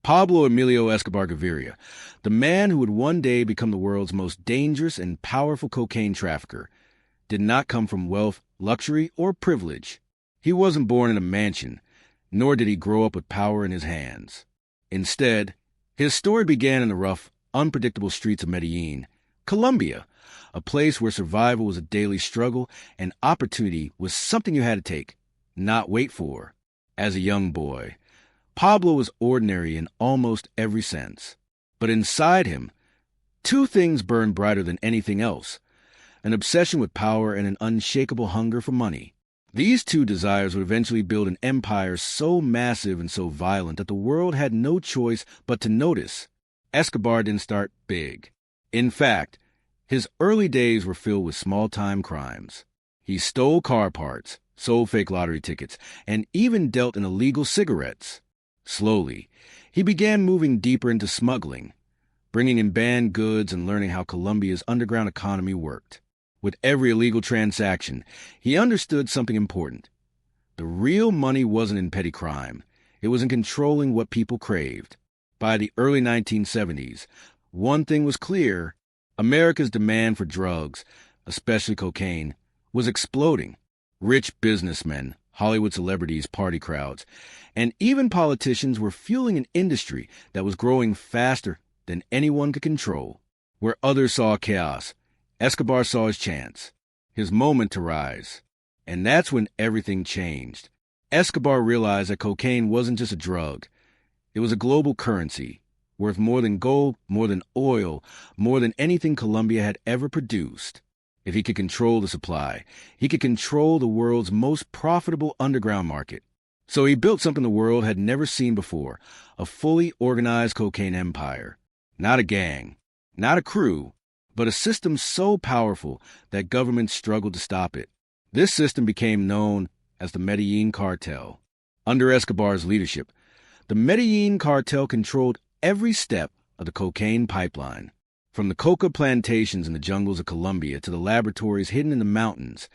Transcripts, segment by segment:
Pablo Emilio Escobar Gaviria, the man who would one day become the world's most dangerous and powerful cocaine trafficker, did not come from wealth, luxury, or privilege. He wasn't born in a mansion, nor did he grow up with power in his hands. Instead, his story began in the rough, unpredictable streets of Medellin, Colombia, a place where survival was a daily struggle and opportunity was something you had to take, not wait for. As a young boy, Pablo was ordinary in almost every sense. But inside him, two things burned brighter than anything else: an obsession with power and an unshakable hunger for money. These two desires would eventually build an empire so massive and so violent that the world had no choice but to notice. Escobar didn't start big. In fact, his early days were filled with small-time crimes. He stole car parts, sold fake lottery tickets, and even dealt in illegal cigarettes. Slowly, he began moving deeper into smuggling, bringing in banned goods and learning how Colombia's underground economy worked. With every illegal transaction, he understood something important. The real money wasn't in petty crime. It was in controlling what people craved. By the early 1970s, one thing was clear: America's demand for drugs, especially cocaine, was exploding. Rich businessmen, Hollywood celebrities, party crowds, and even politicians were fueling an industry that was growing faster than anyone could control. Where others saw chaos, Escobar saw his chance, his moment to rise. And that's when everything changed. Escobar realized that cocaine wasn't just a drug. It was a global currency, worth more than gold, more than oil, more than anything Colombia had ever produced. If he could control the supply, he could control the world's most profitable underground market. So he built something the world had never seen before: a fully organized cocaine empire. Not a gang, not a crew, but a system so powerful that governments struggled to stop it. This system became known as the Medellin Cartel. Under Escobar's leadership, the Medellin Cartel controlled every step of the cocaine pipeline. From the coca plantations in the jungles of Colombia to the laboratories hidden in the mountains,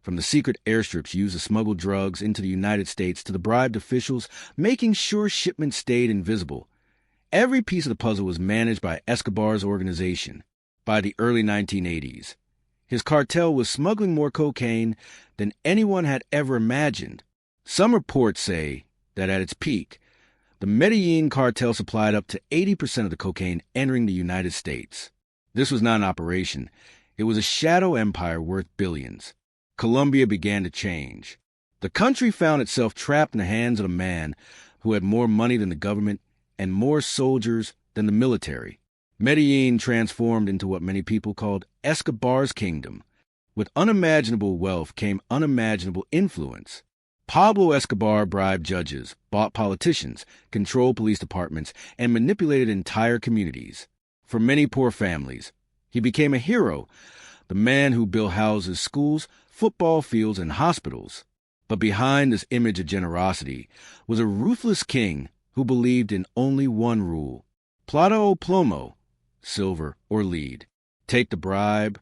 from the secret airstrips used to smuggle drugs into the United States to the bribed officials making sure shipments stayed invisible, every piece of the puzzle was managed by Escobar's organization. By the early 1980s, his cartel was smuggling more cocaine than anyone had ever imagined. Some reports say that at its peak, the Medellin cartel supplied up to 80% of the cocaine entering the United States. This was not an operation. It was a shadow empire worth billions. Colombia began to change. The country found itself trapped in the hands of a man who had more money than the government and more soldiers than the military. Medellin transformed into what many people called Escobar's kingdom. With unimaginable wealth came unimaginable influence. Pablo Escobar bribed judges, bought politicians, controlled police departments, and manipulated entire communities. For many poor families, he became a hero, the man who built houses, schools, football fields, and hospitals. But behind this image of generosity was a ruthless king who believed in only one rule: plata o plomo, silver or lead. Take the bribe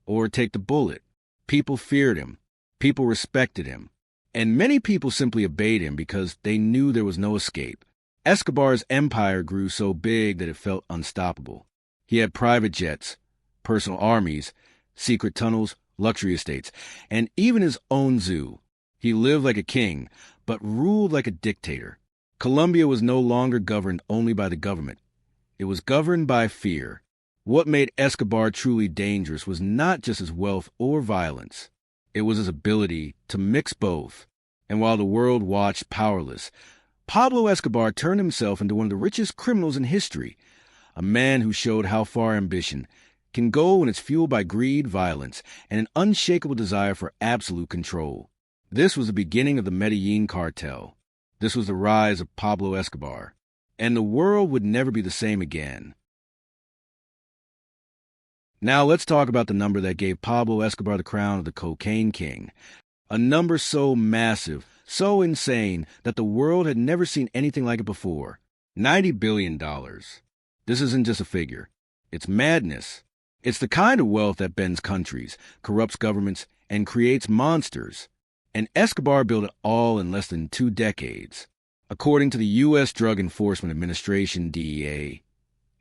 or take the bullet. People feared him. People respected him. And many people simply obeyed him because they knew there was no escape. Escobar's empire grew so big that it felt unstoppable. He had private jets, personal armies, secret tunnels, luxury estates, and even his own zoo. He lived like a king, but ruled like a dictator. Colombia was no longer governed only by the government. It was governed by fear. What made Escobar truly dangerous was not just his wealth or violence. It was his ability to mix both. And while the world watched powerless, Pablo Escobar turned himself into one of the richest criminals in history, a man who showed how far ambition can go when it's fueled by greed, violence, and an unshakable desire for absolute control. This was the beginning of the Medellin Cartel. This was the rise of Pablo Escobar. And the world would never be the same again. Now let's talk about the number that gave Pablo Escobar the crown of the Cocaine King. A number so massive, so insane, that the world had never seen anything like it before. $90 billion. This isn't just a figure. It's madness. It's the kind of wealth that bends countries, corrupts governments, and creates monsters. And Escobar built it all in less than 2 decades. According to the U.S. Drug Enforcement Administration, DEA,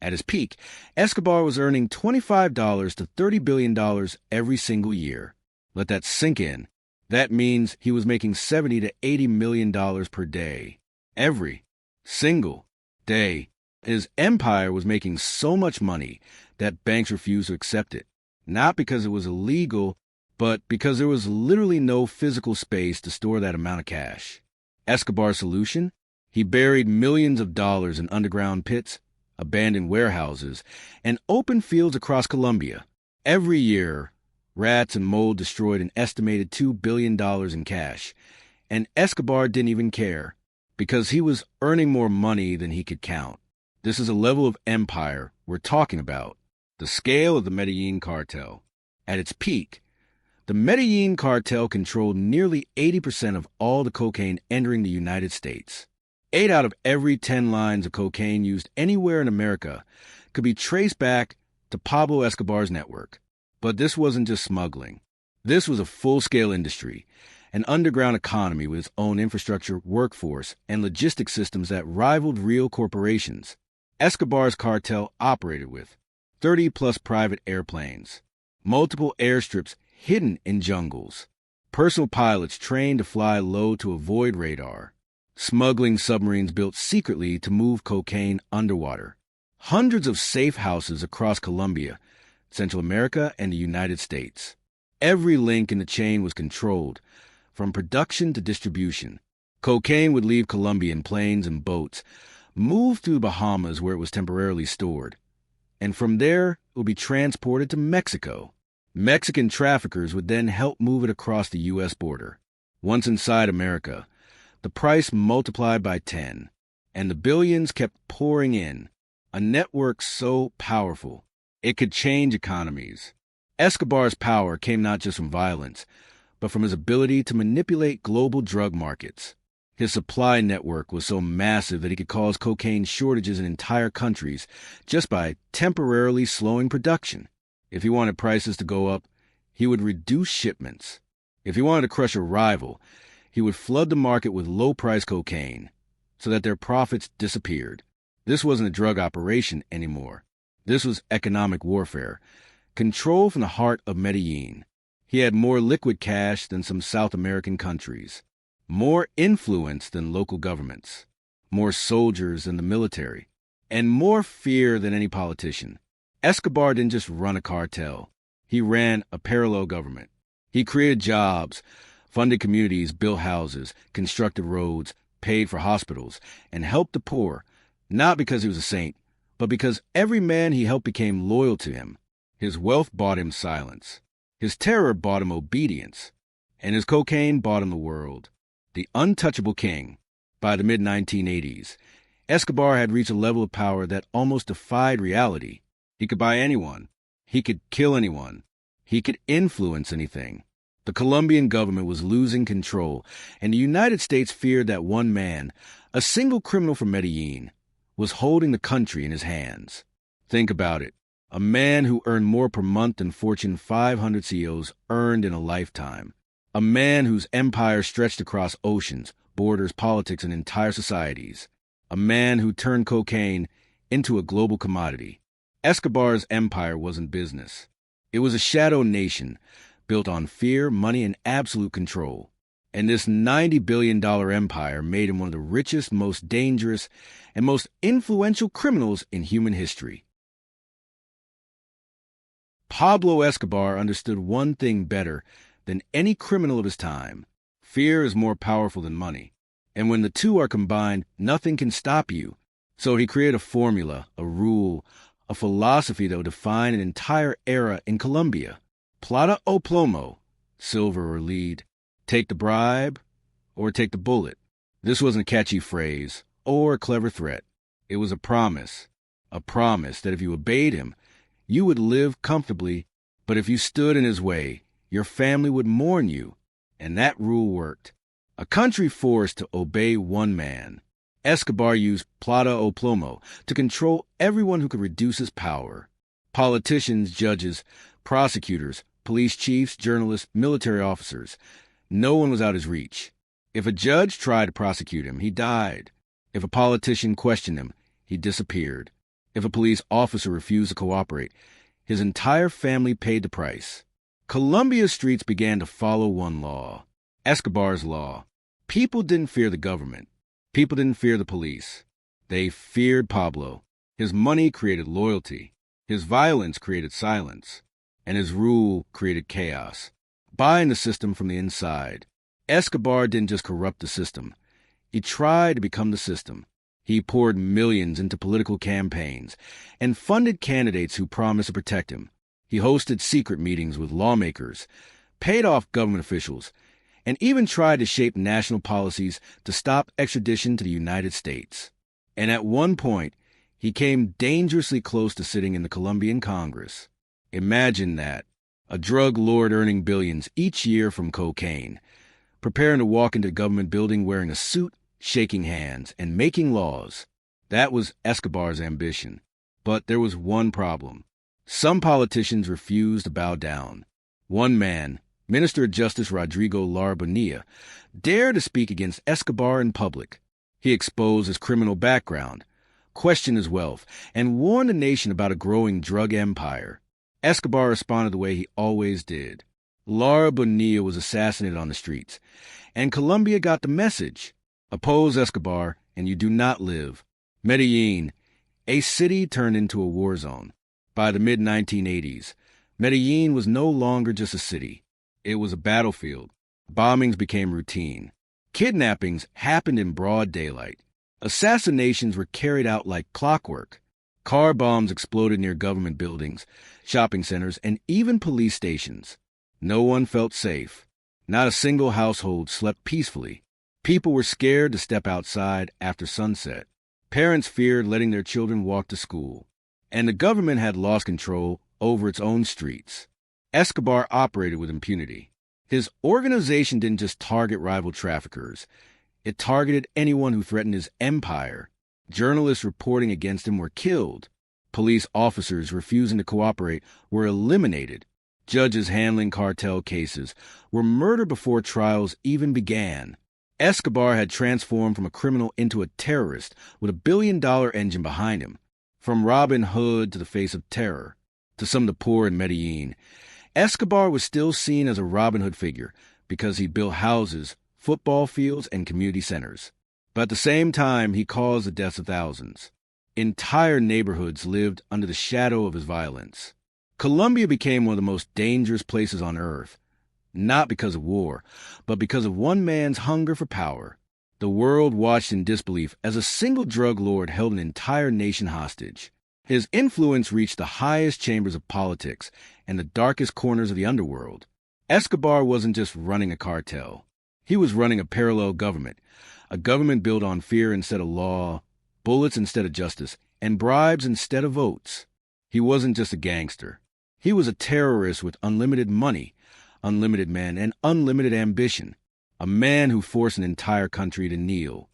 at his peak, Escobar was earning $25 to $30 billion every single year. Let that sink in. That means he was making $70 to $80 million per day. Every single day. His empire was making so much money that banks refused to accept it. Not because it was illegal, but because there was literally no physical space to store that amount of cash. Escobar's solution? He buried millions of dollars in underground pits, abandoned warehouses, and open fields across Colombia. Every year, rats and mold destroyed an estimated $2 billion in cash, and Escobar didn't even care, because he was earning more money than he could count. This is a level of empire we're talking about, the scale of the Medellin cartel. At its peak, the Medellin cartel controlled nearly 80% of all the cocaine entering the United States. 8 out of every 10 lines of cocaine used anywhere in America could be traced back to Pablo Escobar's network. But this wasn't just smuggling. This was a full-scale industry, an underground economy with its own infrastructure, workforce, and logistics systems that rivaled real corporations. Escobar's cartel operated with 30-plus private airplanes, multiple airstrips hidden in jungles, personal pilots trained to fly low to avoid radar, smuggling submarines built secretly to move cocaine underwater, hundreds of safe houses across Colombia, Central America, and the United States. Every link in the chain was controlled, from production to distribution. Cocaine would leave Colombia in planes and boats, move through the Bahamas where it was temporarily stored, and from there it would be transported to Mexico. Mexican traffickers would then help move it across the U.S. border. Once inside America, the price multiplied by 10, and the billions kept pouring in, a network so powerful it could change economies. Escobar's power came not just from violence, but from his ability to manipulate global drug markets. His supply network was so massive that he could cause cocaine shortages in entire countries just by temporarily slowing production. If he wanted prices to go up, he would reduce shipments. If he wanted to crush a rival, he would flood the market with low-price cocaine so that their profits disappeared. This wasn't a drug operation anymore. This was economic warfare, control from the heart of Medellin. He had more liquid cash than some South American countries, more influence than local governments, more soldiers than the military, and more fear than any politician. Escobar didn't just run a cartel. He ran a parallel government. He created jobs, funded communities, built houses, constructed roads, paid for hospitals, and helped the poor, not because he was a saint, but because every man he helped became loyal to him. His wealth bought him silence. His terror bought him obedience. And his cocaine bought him the world. The untouchable king. By the mid-1980s, Escobar had reached a level of power that almost defied reality. He could buy anyone. He could kill anyone. He could influence anything. The Colombian government was losing control, and the United States feared that one man, a single criminal from Medellin, was holding the country in his hands. Think about it. A man who earned more per month than Fortune 500 CEOs earned in a lifetime. A man whose empire stretched across oceans, borders, politics, and entire societies. A man who turned cocaine into a global commodity. Escobar's empire wasn't business. It was a shadow nation built on fear, money, and absolute control. And this $90 billion empire made him one of the richest, most dangerous, and most influential criminals in human history. Pablo Escobar understood one thing better than any criminal of his time. Fear is more powerful than money. And when the two are combined, nothing can stop you. So he created a formula, a rule, a philosophy that would define an entire era in Colombia. Plata o plomo, silver or lead. Take the bribe or take the bullet. This wasn't a catchy phrase or a clever threat. It was a promise that if you obeyed him, you would live comfortably, but if you stood in his way, your family would mourn you. And that rule worked. A country forced to obey one man. Escobar used plata o plomo to control everyone who could reduce his power. Politicians, judges, prosecutors, police chiefs, journalists, military officers. No one was out of his reach. If a judge tried to prosecute him, he died. If a politician questioned him, he disappeared. If a police officer refused to cooperate, his entire family paid the price. Colombia's streets began to follow one law, Escobar's law. People didn't fear the government. People didn't fear the police. They feared Pablo. His money created loyalty. His violence created silence. And his rule created chaos. Buying the system from the inside. Escobar didn't just corrupt the system. He tried to become the system. He poured millions into political campaigns and funded candidates who promised to protect him. He hosted secret meetings with lawmakers, paid off government officials, and even tried to shape national policies to stop extradition to the United States. And at one point, he came dangerously close to sitting in the Colombian Congress. Imagine that, a drug lord earning billions each year from cocaine, preparing to walk into the government building wearing a suit, shaking hands, and making laws. That was Escobar's ambition. But there was one problem. Some politicians refused to bow down. One man, Minister of Justice Rodrigo Lara Bonilla, dared to speak against Escobar in public. He exposed his criminal background, questioned his wealth, and warned the nation about a growing drug empire. Escobar responded the way he always did. Lara Bonilla was assassinated on the streets, and Colombia got the message. Oppose Escobar, and you do not live. Medellin, a city turned into a war zone. By the mid-1980s, Medellin was no longer just a city. It was a battlefield. Bombings became routine. Kidnappings happened in broad daylight. Assassinations were carried out like clockwork. Car bombs exploded near government buildings, shopping centers, and even police stations. No one felt safe. Not a single household slept peacefully. People were scared to step outside after sunset. Parents feared letting their children walk to school. And the government had lost control over its own streets. Escobar operated with impunity. His organization didn't just target rival traffickers. It targeted anyone who threatened his empire. Journalists reporting against him were killed. Police officers refusing to cooperate were eliminated. Judges handling cartel cases were murdered before trials even began. Escobar had transformed from a criminal into a terrorist with $1 billion engine behind him. From Robin Hood to the face of terror, to some of the poor in Medellin, Escobar was still seen as a Robin Hood figure because he built houses, football fields, and community centers. But at the same time, he caused the deaths of thousands. Entire neighborhoods lived under the shadow of his violence. Colombia became one of the most dangerous places on earth, not because of war, but because of one man's hunger for power. The world watched in disbelief as a single drug lord held an entire nation hostage. His influence reached the highest chambers of politics and the darkest corners of the underworld. Escobar wasn't just running a cartel. He was running a parallel government, a government built on fear instead of law, bullets instead of justice, and bribes instead of votes. He wasn't just a gangster. He was a terrorist with unlimited money, unlimited men, and unlimited ambition. A man who forced an entire country to kneel.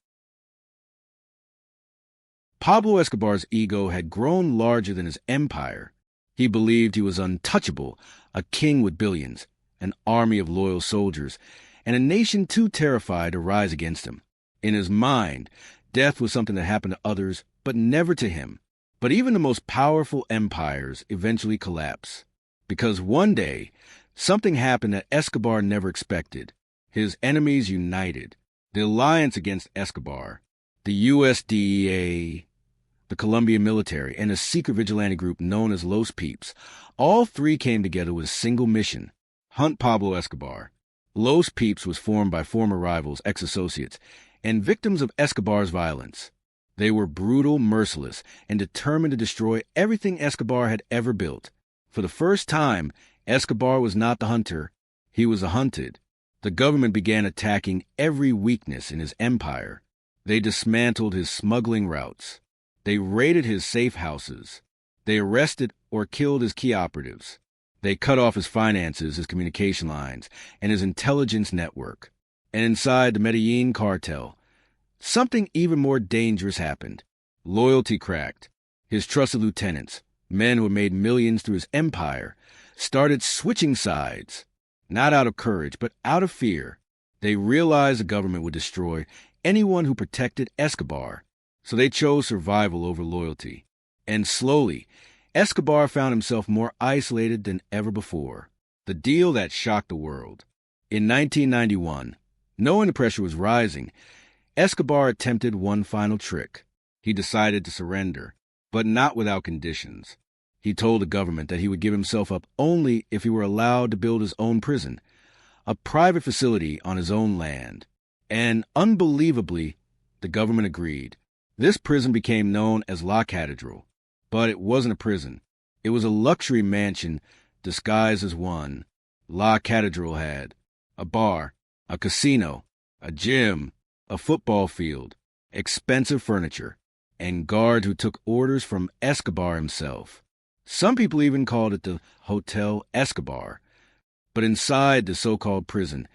Pablo Escobar's ego had grown larger than his empire. He believed he was untouchable, a king with billions, an army of loyal soldiers, and a nation too terrified to rise against him. In his mind, death was something that happened to others, but never to him. But even the most powerful empires eventually collapse. Because one day, something happened that Escobar never expected. His enemies united. The alliance against Escobar, the U.S. DEA, the Colombian military, and a secret vigilante group known as Los Peeps, all three came together with a single mission: hunt Pablo Escobar. Los Peeps was formed by former rivals, ex-associates, and victims of Escobar's violence. They were brutal, merciless, and determined to destroy everything Escobar had ever built. For the first time, Escobar was not the hunter, he was the hunted. The government began attacking every weakness in his empire. They dismantled his smuggling routes. They raided his safe houses. They arrested or killed his key operatives. They cut off his finances, his communication lines, and his intelligence network. And inside the Medellin cartel, something even more dangerous happened. Loyalty cracked. His trusted lieutenants, men who had made millions through his empire, started switching sides. Not out of courage, but out of fear. They realized the government would destroy anyone who protected Escobar. So they chose survival over loyalty. And slowly, Escobar found himself more isolated than ever before. The deal that shocked the world. In 1991, knowing the pressure was rising, Escobar attempted one final trick. He decided to surrender, but not without conditions. He told the government that he would give himself up only if he were allowed to build his own prison, a private facility on his own land. And unbelievably, the government agreed. This prison became known as La Catedral, but it wasn't a prison. It was a luxury mansion disguised as one. La Catedral had a bar, a casino, a gym, a football field, expensive furniture, and guards who took orders from Escobar himself. Some people even called it the Hotel Escobar. But inside the so-called prison,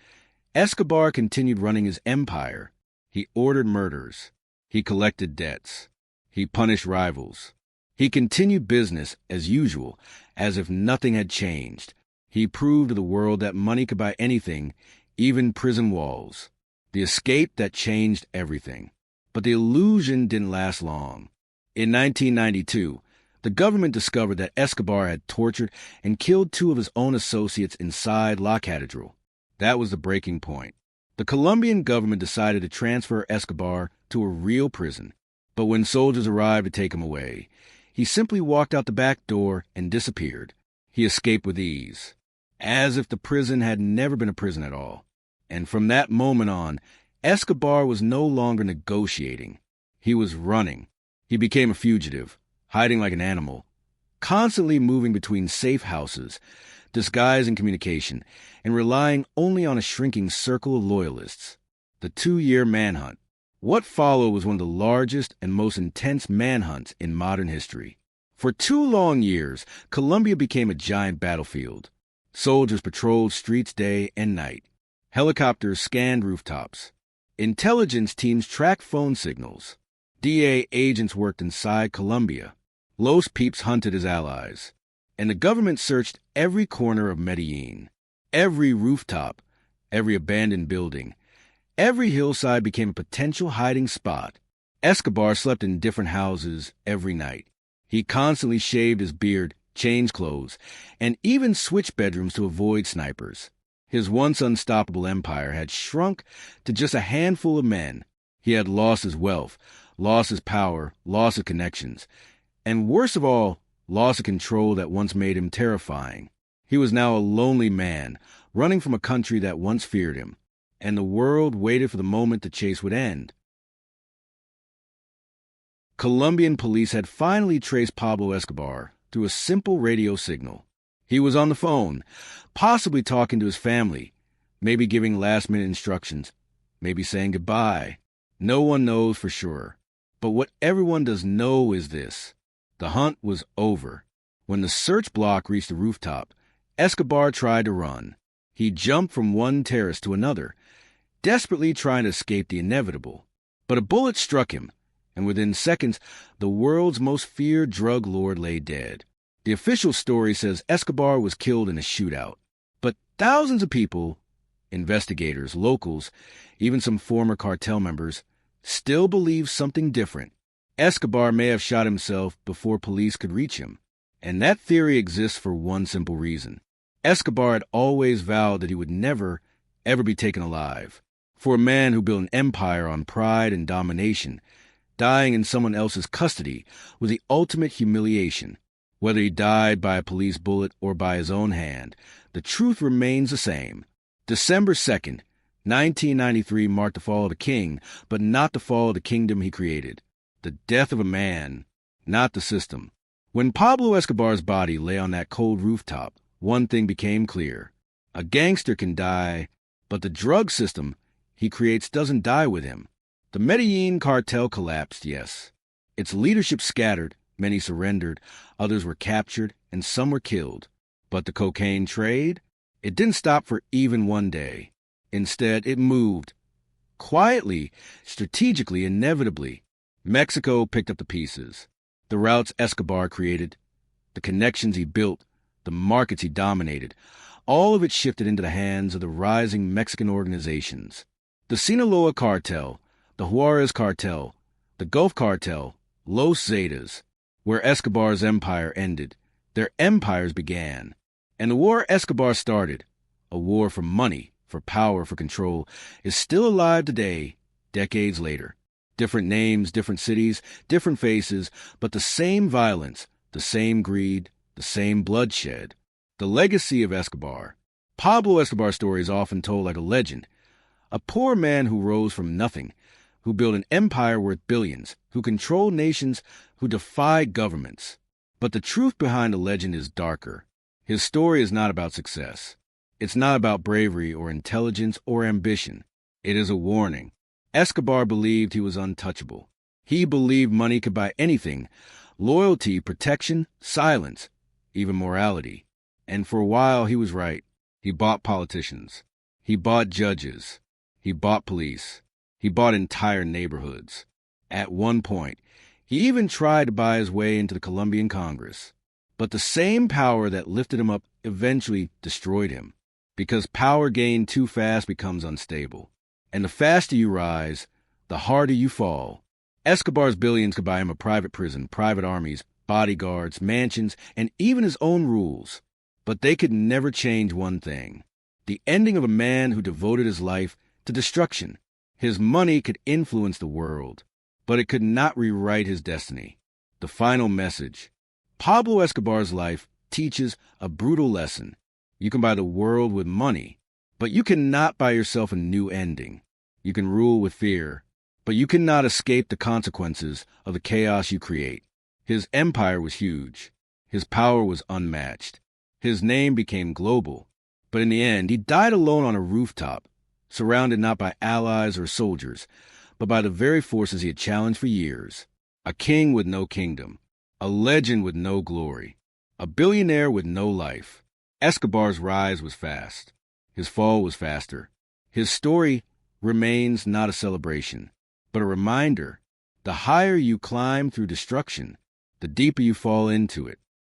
Escobar continued running his empire. He ordered murders. He collected debts. He punished rivals. He continued business as usual, as if nothing had changed. He proved to the world that money could buy anything, even prison walls. The escape that changed everything. But the illusion didn't last long. In 1992, the government discovered that Escobar had tortured and killed two of his own associates inside La Catedral. That was the breaking point. The Colombian government decided to transfer Escobar to a real prison. But when soldiers arrived to take him away, he simply walked out the back door and disappeared. He escaped with ease, as if the prison had never been a prison at all. And from that moment on, Escobar was no longer negotiating. He was running. He became a fugitive, hiding like an animal, constantly moving between safe houses, disguising communication, and relying only on a shrinking circle of loyalists. The 2-year manhunt. What followed was one of the largest and most intense manhunts in modern history. For 2 long years, Colombia became a giant battlefield. Soldiers patrolled streets day and night. Helicopters scanned rooftops. Intelligence teams tracked phone signals. DA agents worked inside Colombia. Los Peeps hunted his allies. And the government searched every corner of Medellin. Every rooftop, every abandoned building, every hillside became a potential hiding spot. Escobar slept in different houses every night. He constantly shaved his beard, changed clothes, and even switched bedrooms to avoid snipers. His once unstoppable empire had shrunk to just a handful of men. He had lost his wealth, lost his power, lost his connections, and worst of all, lost the control that once made him terrifying. He was now a lonely man, running from a country that once feared him, and the world waited for the moment the chase would end. Colombian police had finally traced Pablo Escobar through a simple radio signal. He was on the phone, possibly talking to his family, maybe giving last-minute instructions, maybe saying goodbye. No one knows for sure. But what everyone does know is this. The hunt was over. When the search block reached the rooftop, Escobar tried to run. He jumped from one terrace to another, desperately trying to escape the inevitable. But a bullet struck him, and within seconds, the world's most feared drug lord lay dead. The official story says Escobar was killed in a shootout. But thousands of people, investigators, locals, even some former cartel members, still believe something different. Escobar may have shot himself before police could reach him. And that theory exists for one simple reason. Escobar had always vowed that he would never, ever be taken alive. For a man who built an empire on pride and domination, dying in someone else's custody was the ultimate humiliation. Whether he died by a police bullet or by his own hand, the truth remains the same. December 2nd, 1993 marked the fall of a king, but not the fall of the kingdom he created. The death of a man, not the system. When Pablo Escobar's body lay on that cold rooftop, one thing became clear. A gangster can die, but the drug system he creates doesn't die with him. The Medellin cartel collapsed, yes. Its leadership scattered, many surrendered, others were captured, and some were killed. But the cocaine trade? It didn't stop for even one day. Instead, it moved. Quietly, strategically, inevitably. Mexico picked up the pieces. The routes Escobar created, the connections he built, the markets he dominated, all of it shifted into the hands of the rising Mexican organizations. The Sinaloa cartel, the Juarez cartel, The Gulf Cartel, Los Zetas, where Escobar's empire ended, their empires began. And the war Escobar started, a war for money, for power, for control, is still alive today, decades later. Different names, different cities, different faces, but the same violence, the same greed, the same bloodshed. The legacy of Escobar. Pablo Escobar's story is often told like a legend. A poor man who rose from nothing, who built an empire worth billions, who controlled nations, who defied governments. But the truth behind the legend is darker. His story is not about success. It's not about bravery or intelligence or ambition. It is a warning. Escobar believed he was untouchable. He believed money could buy anything: loyalty, protection, silence, even morality. And for a while, he was right. He bought politicians. He bought judges. He bought police. He bought entire neighborhoods. At one point, he even tried to buy his way into the Colombian Congress. But the same power that lifted him up eventually destroyed him. Because power gained too fast becomes unstable. And the faster you rise, the harder you fall. Escobar's billions could buy him a private prison, private armies, bodyguards, mansions, and even his own rules. But they could never change one thing: the ending of a man who devoted his life to destruction. His money could influence the world, but it could not rewrite his destiny. The final message. Pablo Escobar's life teaches a brutal lesson. You can buy the world with money, but you cannot buy yourself a new ending. You can rule with fear, but you cannot escape the consequences of the chaos you create. His empire was huge. His power was unmatched. His name became global. But in the end, he died alone on a rooftop, surrounded not by allies or soldiers, but by the very forces he had challenged for years. A king with no kingdom. A legend with no glory. A billionaire with no life. Escobar's rise was fast. His fall was faster. His story remains not a celebration, but a reminder. The higher you climb through destruction, the deeper you fall into it.